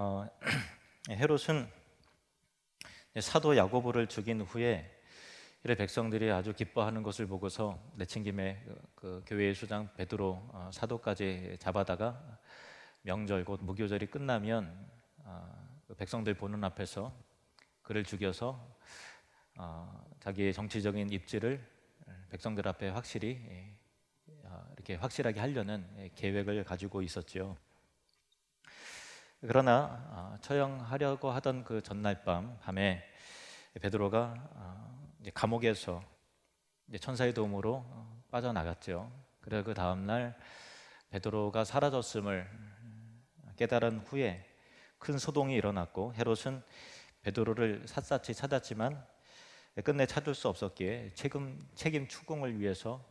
어, 헤롯은 사도 야고보를 죽인 후에 이래 백성들이 아주 기뻐하는 것을 보고서 내친김에 그 교회의 수장 베드로 사도까지 잡아다가 명절 곧 무교절이 끝나면 그 백성들 보는 앞에서 그를 죽여서 자기의 정치적인 입지를 백성들 앞에 확실히 이렇게 확실하게 하려는 계획을 가지고 있었죠. 그러나 처형하려고 하던 그 전날 밤에 베드로가 이제 감옥에서 이제 천사의 도움으로 빠져나갔죠. 그래 그 다음 날 베드로가 사라졌음을 깨달은 후에 큰 소동이 일어났고 헤롯은 베드로를 샅샅이 찾았지만 끝내 찾을 수 없었기에 책임 추궁을 위해서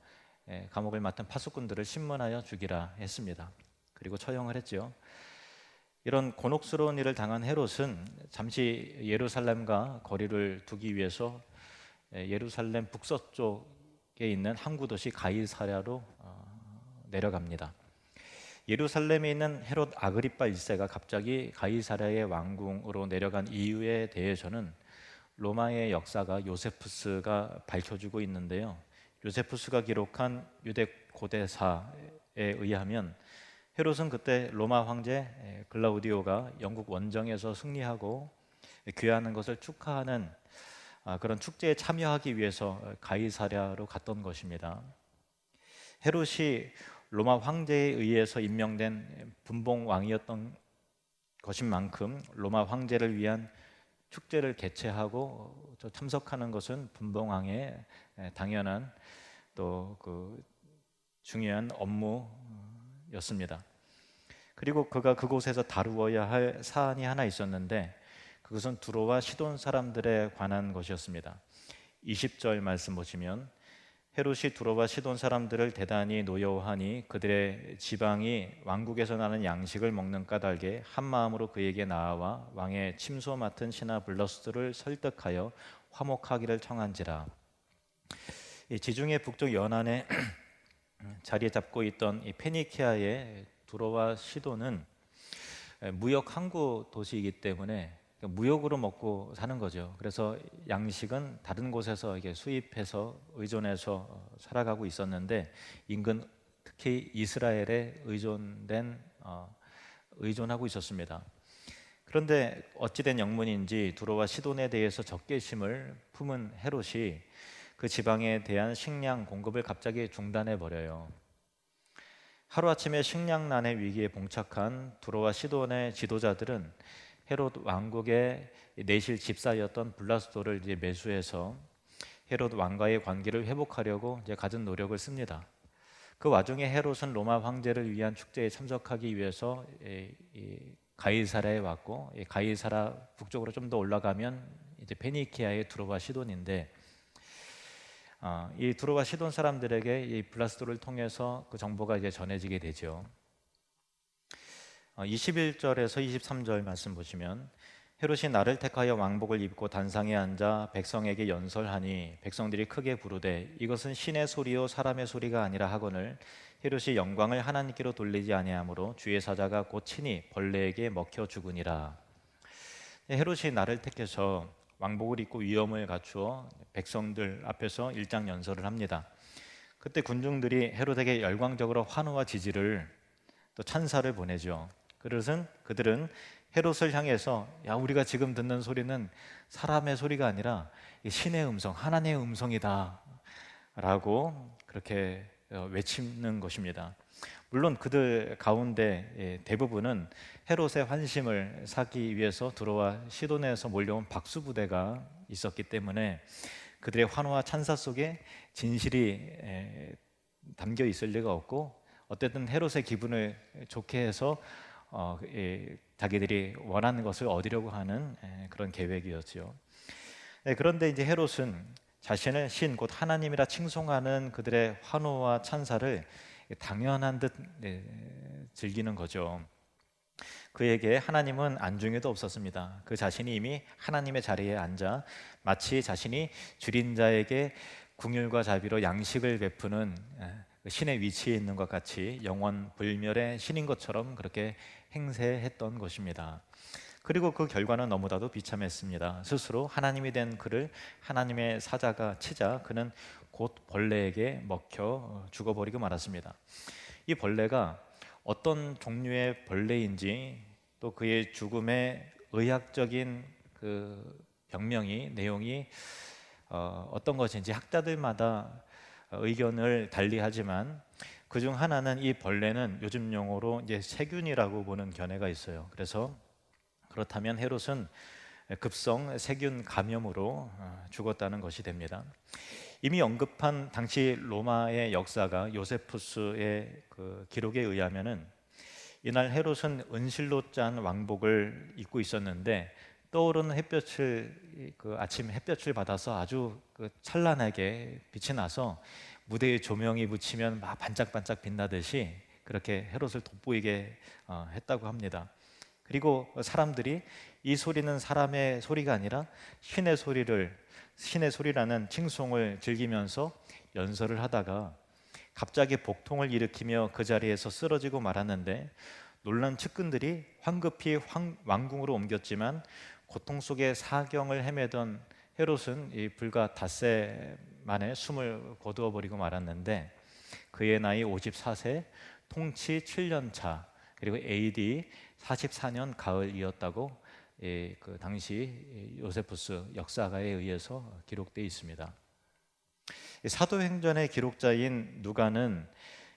감옥을 맡은 파수꾼들을 신문하여 죽이라 했습니다. 그리고 처형을 했죠. 이런 곤혹스러운 일을 당한 헤롯은 잠시 예루살렘과 거리를 두기 위해서 예루살렘 북서쪽에 있는 항구 도시 가이사랴로 내려갑니다. 예루살렘에 있는 헤롯 아그리파 1세가 갑자기 가이사랴의 왕궁으로 내려간 이유에 대해서는 로마의 역사가 요세푸스가 밝혀주고 있는데요. 요세푸스가 기록한 유대 고대사에 의하면 헤롯은 그때 로마 황제 글라우디오가 영국 원정에서 승리하고 귀환하는 것을 축하하는 그런 축제에 참여하기 위해서 가이사랴로 갔던 것입니다. 헤롯이 로마 황제에 의해서 임명된 분봉왕이었던 것인 만큼 로마 황제를 위한 축제를 개최하고 참석하는 것은 분봉왕의 당연한 또 그 중요한 업무였습니다. 그리고 그가 그곳에서 다루어야 할 사안이 하나 있었는데 그것은 두로와 시돈 사람들에 관한 것이었습니다. 20절 말씀 보시면 헤롯이 두로와 시돈 사람들을 대단히 노여워하니 그들의 지방이 왕국에서 나는 양식을 먹는 까닭에 한 마음으로 그에게 나아와 왕의 침소 맡은 신하 블러스들을 설득하여 화목하기를 청한지라. 지중해 북쪽 연안에 자리 잡고 있던 이 페니키아의 두로와 시돈은 무역 항구 도시이기 때문에 무역으로 먹고 사는 거죠. 그래서 양식은 다른 곳에서 이게 수입해서 의존해서 살아가고 있었는데 인근 특히 이스라엘에 의존하고 있었습니다. 그런데 어찌된 영문인지 두로와 시돈에 대해서 적개심을 품은 헤롯이 그 지방에 대한 식량 공급을 갑자기 중단해 버려요. 하루아침에 식량난의 위기에 봉착한 두로와 시돈의 지도자들은 헤롯 왕국의 내실 집사였던 블라스도를 이제 매수해서 헤롯 왕과의 관계를 회복하려고 이제 갖은 노력을 씁니다. 그 와중에 헤롯은 로마 황제를 위한 축제에 참석하기 위해서 가이사랴에 왔고, 가이사랴 북쪽으로 좀 더 올라가면 이제 페니키아의 두로와 시돈인데, 이 두로와 시돈 사람들에게 이 블라스도를 통해서 그 정보가 이제 전해지게 되죠. 21절에서 23절 말씀 보시면 헤롯이 나를 택하여 왕복을 입고 단상에 앉아 백성에게 연설하니 백성들이 크게 부르되 이것은 신의 소리요 사람의 소리가 아니라 하거늘 헤롯이 영광을 하나님께로 돌리지 아니하므로 주의 사자가 곧 친히 벌레에게 먹혀 죽으니라. 헤롯이 나를 택해서 왕복을 입고 위엄을 갖추어 백성들 앞에서 일장 연설을 합니다. 그때 군중들이 헤롯에게 열광적으로 환호와 지지를 또 찬사를 보내죠. 그들은 헤롯을 향해서 야, 우리가 지금 듣는 소리는 사람의 소리가 아니라 신의 음성, 하나님의 음성이다 라고 그렇게 외치는 것입니다. 물론 그들 가운데 대부분은 헤롯의 환심을 사기 위해서 두로와 시돈에서 몰려온 박수부대가 있었기 때문에 그들의 환호와 찬사 속에 진실이 담겨 있을 리가 없고 어쨌든 헤롯의 기분을 좋게 해서 자기들이 원하는 것을 얻으려고 하는 그런 계획이었죠. 그런데 이제 헤롯은 자신을 신 곧 하나님이라 칭송하는 그들의 환호와 찬사를 당연한 듯 즐기는 거죠. 그에게 하나님은 안중에도 없었습니다. 그 자신이 이미 하나님의 자리에 앉아 마치 자신이 줄인 자에게 긍휼과 자비로 양식을 베푸는 신의 위치에 있는 것 같이 영원 불멸의 신인 것처럼 그렇게 행세했던 것입니다. 그리고 그 결과는 너무나도 비참했습니다. 스스로 하나님이 된 그를 하나님의 사자가 치자 그는 곧 벌레에게 먹혀 죽어버리고 말았습니다. 이 벌레가 어떤 종류의 벌레인지 또 그의 죽음의 의학적인 그 병명이 내용이 어떤 것인지 학자들마다 의견을 달리하지만 그중 하나는 이 벌레는 요즘 용어로 이제 세균이라고 보는 견해가 있어요. 그래서 그렇다면 헤롯은 급성 세균 감염으로 죽었다는 것이 됩니다. 이미 언급한 당시 로마의 역사가 요세푸스의 그 기록에 의하면은 이날 헤롯은 은실로 짠 왕복을 입고 있었는데 떠오르는 햇볕을 아침 햇볕을 받아서 아주 찬란하게 빛이 나서 무대에 조명이 붙이면 막 반짝반짝 빛나듯이 그렇게 헤롯을 돋보이게 했다고 합니다. 그리고 사람들이 이 소리는 사람의 소리가 아니라 신의 소리라는 칭송을 즐기면서 연설을 하다가 갑자기 복통을 일으키며 그 자리에서 쓰러지고 말았는데 놀란 측근들이 황급히 왕궁으로 옮겼지만 고통 속에 사경을 헤매던 헤롯은 불과 닷새 만에 숨을 거두어 버리고 말았는데 그의 나이 54세, 통치 7년 차, 그리고 AD 44년 가을이었다고 그 당시 요세푸스 역사가에 의해서 기록되어 있습니다. 사도행전의 기록자인 누가는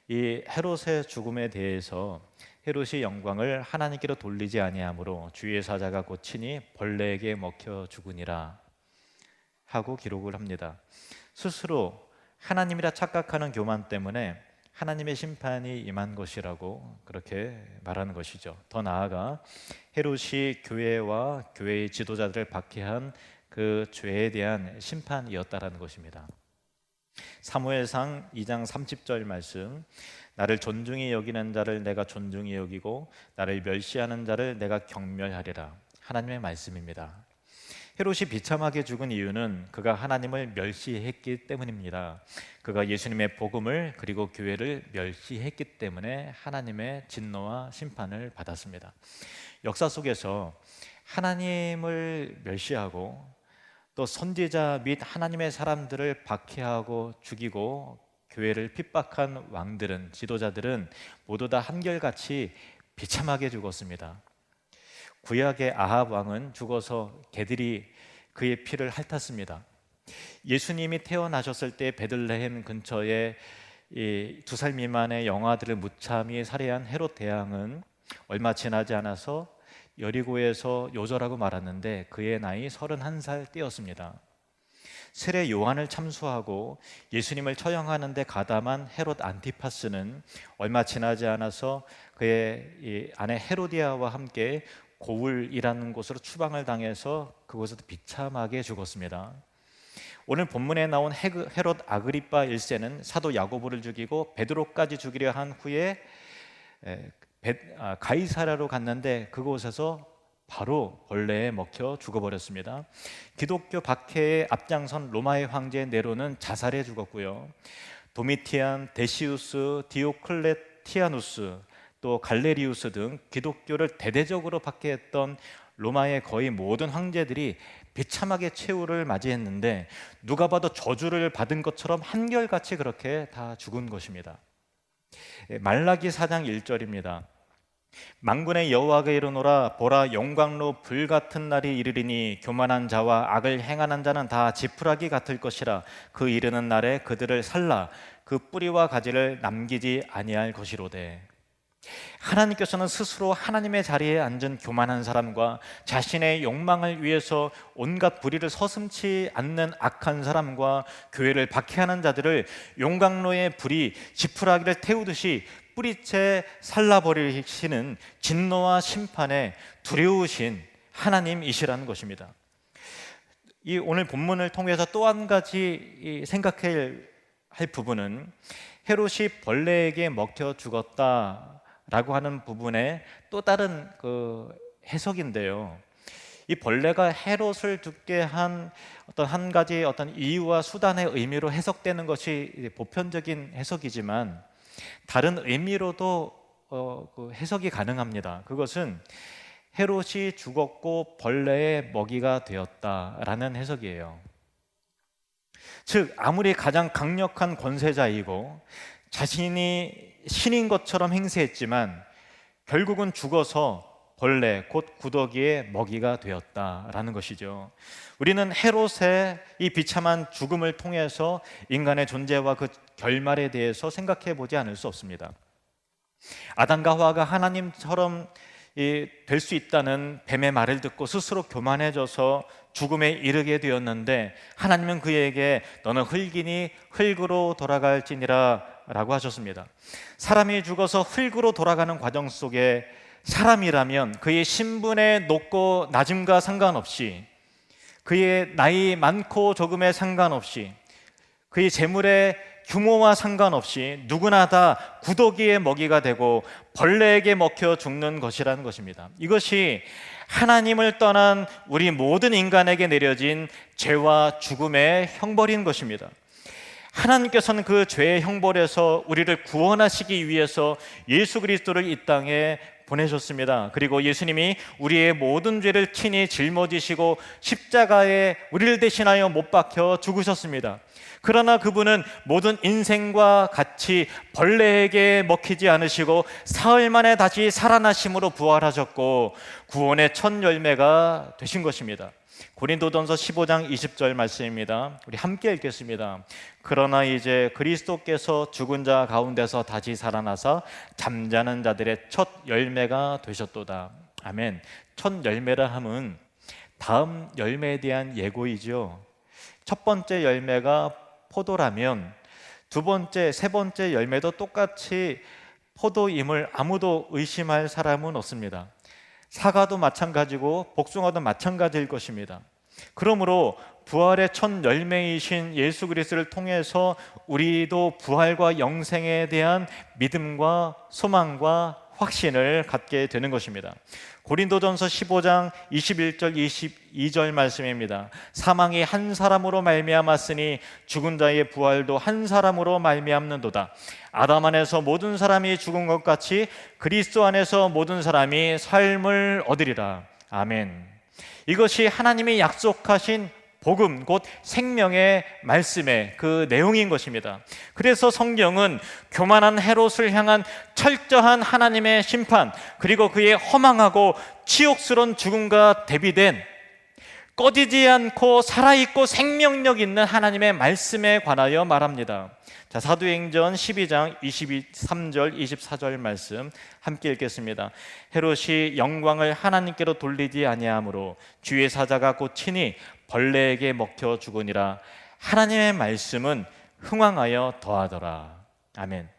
이 헤롯의 죽음에 대해서 헤롯이 영광을 하나님께로 돌리지 아니하므로 주의 사자가 곧 친히 벌레에게 먹혀 죽으니라 하고 기록을 합니다. 스스로 하나님이라 착각하는 교만 때문에 하나님의 심판이 임한 것이라고 그렇게 말하는 것이죠. 더 나아가 헤롯이 교회와 교회의 지도자들을 박해한 그 죄에 대한 심판이었다라는 것입니다. 사무엘상 2장 30절 말씀, 나를 존중히 여기는 자를 내가 존중히 여기고 나를 멸시하는 자를 내가 경멸하리라. 하나님의 말씀입니다. 헤롯이 비참하게 죽은 이유는 그가 하나님을 멸시했기 때문입니다. 그가 예수님의 복음을 그리고 교회를 멸시했기 때문에 하나님의 진노와 심판을 받았습니다. 역사 속에서 하나님을 멸시하고 또 선지자 및 하나님의 사람들을 박해하고 죽이고 교회를 핍박한 왕들은, 지도자들은 모두 다 한결같이 비참하게 죽었습니다. 구약의 아합 왕은 죽어서 개들이 그의 피를 핥았습니다. 예수님이 태어나셨을 때 베들레헴 근처에 2살 미만의 영아들을 무참히 살해한 헤롯 대왕은 얼마 지나지 않아서 여리고에서 요절하고 말았는데 그의 나이 31살 때였습니다. 세례 요한을 참수하고 예수님을 처형하는 데 가담한 헤롯 안티파스는 얼마 지나지 않아서 그의 아내 헤로디아와 함께 고울이라는 곳으로 추방을 당해서 그곳에서 비참하게 죽었습니다. 오늘 본문에 나온 헤롯 아그리파 1세는 사도 야고보를 죽이고 베드로까지 죽이려 한 후에 가이사랴로 갔는데 그곳에서 바로 벌레에 먹혀 죽어버렸습니다. 기독교 박해에 앞장선 로마의 황제 네로는 자살해 죽었고요. 도미티안, 데시우스, 디오클레티아누스, 또 갈레리우스 등 기독교를 대대적으로 박해했던 로마의 거의 모든 황제들이 비참하게 최후를 맞이했는데 누가 봐도 저주를 받은 것처럼 한결같이 그렇게 다 죽은 것입니다. 말라기 4장 1절입니다. 만군의 여호와가 이르노라 보라 영광로 불같은 날이 이르리니 교만한 자와 악을 행하는 자는 다 지푸라기 같을 것이라 그 이르는 날에 그들을 살라 그 뿌리와 가지를 남기지 아니할 것이로되. 하나님께서는 스스로 하나님의 자리에 앉은 교만한 사람과 자신의 욕망을 위해서 온갖 불의를 서슴지 않는 악한 사람과 교회를 박해하는 자들을 용광로의 불이 지푸라기를 태우듯이 뿌리채 살라버리시는 진노와 심판에 두려우신 하나님이시라는 것입니다. 이 오늘 본문을 통해서 또 한 가지 생각해야 할 부분은 헤롯이 벌레에게 먹혀 죽었다라고 하는 부분의 또 다른 해석인데요. 이 벌레가 헤롯을 죽게 한 어떤 한 가지 어떤 이유와 수단의 의미로 해석되는 것이 보편적인 해석이지만 다른 의미로도 그 해석이 가능합니다. 그것은 헤롯이 죽었고 벌레의 먹이가 되었다라는 해석이에요. 즉 아무리 가장 강력한 권세자이고 자신이 신인 것처럼 행세했지만 결국은 죽어서 벌레 곧 구더기의 먹이가 되었다라는 것이죠. 우리는 헤롯의 이 비참한 죽음을 통해서 인간의 존재와 그 결말에 대해서 생각해 보지 않을 수 없습니다. 아담과 하와가 하나님처럼 될 수 있다는 뱀의 말을 듣고 스스로 교만해져서 죽음에 이르게 되었는데 하나님은 그에게 너는 흙이니 흙으로 돌아갈지니라 라고 하셨습니다. 사람이 죽어서 흙으로 돌아가는 과정 속에 사람이라면 그의 신분의 높고 낮음과 상관없이, 그의 나이 많고 적음에 상관없이, 그의 재물의 규모와 상관없이 누구나 다 구더기의 먹이가 되고 벌레에게 먹혀 죽는 것이라는 것입니다. 이것이 하나님을 떠난 우리 모든 인간에게 내려진 죄와 죽음의 형벌인 것입니다. 하나님께서는 그 죄의 형벌에서 우리를 구원하시기 위해서 예수 그리스도를 이 땅에 보내셨습니다. 그리고 예수님이 우리의 모든 죄를 친히 짊어지시고 십자가에 우리를 대신하여 못 박혀 죽으셨습니다. 그러나 그분은 모든 인생과 같이 벌레에게 먹히지 않으시고 사흘 만에 다시 살아나심으로 부활하셨고 구원의 첫 열매가 되신 것입니다. 고린도전서 15장 20절 말씀입니다. 우리 함께 읽겠습니다. 그러나 이제 그리스도께서 죽은 자 가운데서 다시 살아나사 잠자는 자들의 첫 열매가 되셨도다. 아멘. 첫 열매라 함은 다음 열매에 대한 예고이죠. 첫 번째 열매가 포도라면 두 번째, 세 번째 열매도 똑같이 포도임을 아무도 의심할 사람은 없습니다. 사과도 마찬가지고 복숭아도 마찬가지일 것입니다. 그러므로 부활의 첫 열매이신 예수 그리스도를 통해서 우리도 부활과 영생에 대한 믿음과 소망과 확신을 갖게 되는 것입니다. 고린도전서 15장 21절 22절 말씀입니다. 사망이 한 사람으로 말미암았으니 죽은 자의 부활도 한 사람으로 말미암는도다. 아담 안에서 모든 사람이 죽은 것 같이 그리스도 안에서 모든 사람이 삶을 얻으리라. 아멘. 이것이 하나님이 약속하신 복음 곧 생명의 말씀의 그 내용인 것입니다. 그래서 성경은 교만한 헤롯을 향한 철저한 하나님의 심판, 그리고 그의 허망하고 치욕스러운 죽음과 대비된 꺼지지 않고 살아있고 생명력 있는 하나님의 말씀에 관하여 말합니다. 자, 사도행전 12장 23절 24절 말씀 함께 읽겠습니다. 헤롯이 영광을 하나님께로 돌리지 아니하므로 주의 사자가 곧 친히 벌레에게 먹혀 죽으니라. 하나님의 말씀은 흥왕하여 더하더라. 아멘.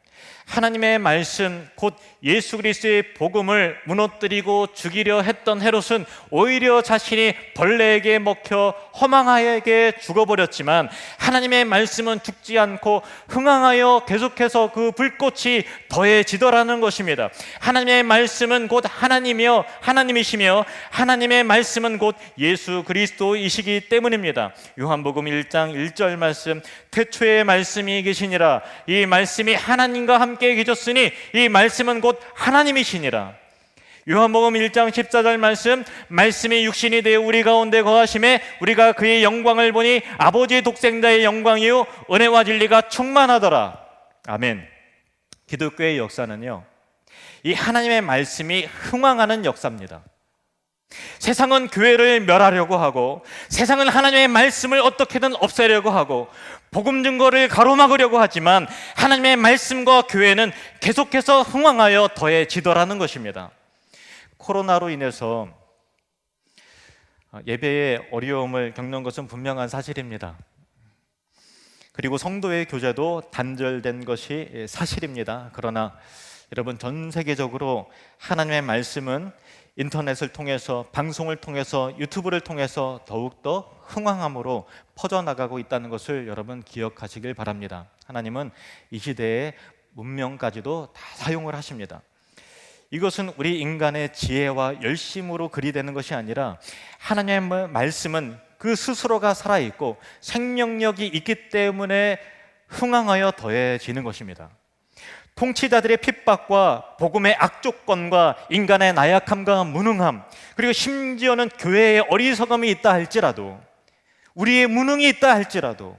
하나님의 말씀 곧 예수 그리스도의 복음을 무너뜨리고 죽이려 했던 헤롯은 오히려 자신이 벌레에게 먹혀 허망하게 죽어버렸지만 하나님의 말씀은 죽지 않고 흥황하여 계속해서 그 불꽃이 더해지더라는 것입니다. 하나님의 말씀은 곧 하나님이시며 하나님의 말씀은 곧 예수 그리스도이시기 때문입니다. 요한복음 1장 1절 말씀, 태초에 말씀이 계시니라. 이 말씀이 하나님과 함께 계셨으니 이 말씀은 곧 하나님이시니라. 요한복음 1장 14절 말씀, 말씀이 육신이 되어 우리 가운데 거하심에 우리가 그의 영광을 보니 아버지의 독생자의 영광이요 은혜와 진리가 충만하더라. 아멘. 기독교의 역사는요, 이 하나님의 말씀이 흥황하는 역사입니다. 세상은 교회를 멸하려고 하고, 세상은 하나님의 말씀을 어떻게든 없애려고 하고, 복음 증거를 가로막으려고 하지만 하나님의 말씀과 교회는 계속해서 흥황하여 더해지더라는 것입니다. 코로나로 인해서 예배에 어려움을 겪는 것은 분명한 사실입니다. 그리고 성도의 교제도 단절된 것이 사실입니다. 그러나 여러분, 전 세계적으로 하나님의 말씀은 인터넷을 통해서, 방송을 통해서, 유튜브를 통해서 더욱더 흥황함으로 퍼져나가고 있다는 것을 여러분 기억하시길 바랍니다. 하나님은 이 시대의 문명까지도 다 사용을 하십니다. 이것은 우리 인간의 지혜와 열심으로 그리되는 것이 아니라 하나님의 말씀은 그 스스로가 살아있고 생명력이 있기 때문에 흥황하여 더해지는 것입니다. 통치자들의 핍박과 복음의 악조건과 인간의 나약함과 무능함, 그리고 심지어는 교회의 어리석음이 있다 할지라도, 우리의 무능이 있다 할지라도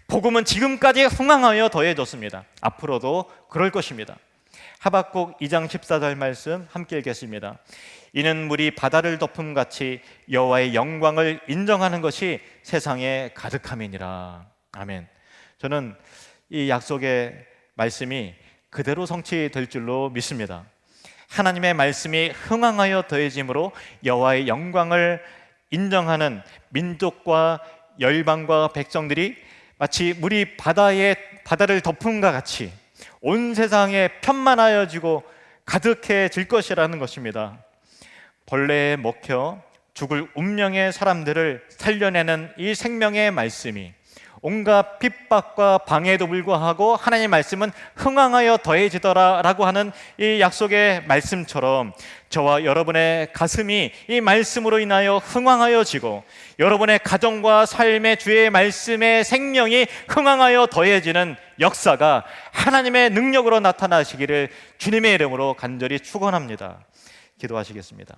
복음은 지금까지 흥황하여 더해졌습니다. 앞으로도 그럴 것입니다. 하박국 2장 14절 말씀 함께 읽겠습니다. 이는 물이 바다를 덮음같이 여호와의 영광을 인정하는 것이 세상에 가득함이니라. 아멘. 저는 이 약속의 말씀이 그대로 성취될 줄로 믿습니다. 하나님의 말씀이 흥황하여 더해짐으로 여호와의 영광을 인정하는 민족과 열방과 백성들이 마치 물이 바다를 덮음과 같이 온 세상에 편만하여지고 가득해질 것이라는 것입니다. 벌레에 먹혀 죽을 운명의 사람들을 살려내는 이 생명의 말씀이 온갖 핍박과 방해에도 불구하고 하나님의 말씀은 흥황하여 더해지더라라고 하는 이 약속의 말씀처럼 저와 여러분의 가슴이 이 말씀으로 인하여 흥황하여지고 여러분의 가정과 삶의 주의 말씀의 생명이 흥황하여 더해지는 역사가 하나님의 능력으로 나타나시기를 주님의 이름으로 간절히 축원합니다. 기도하시겠습니다.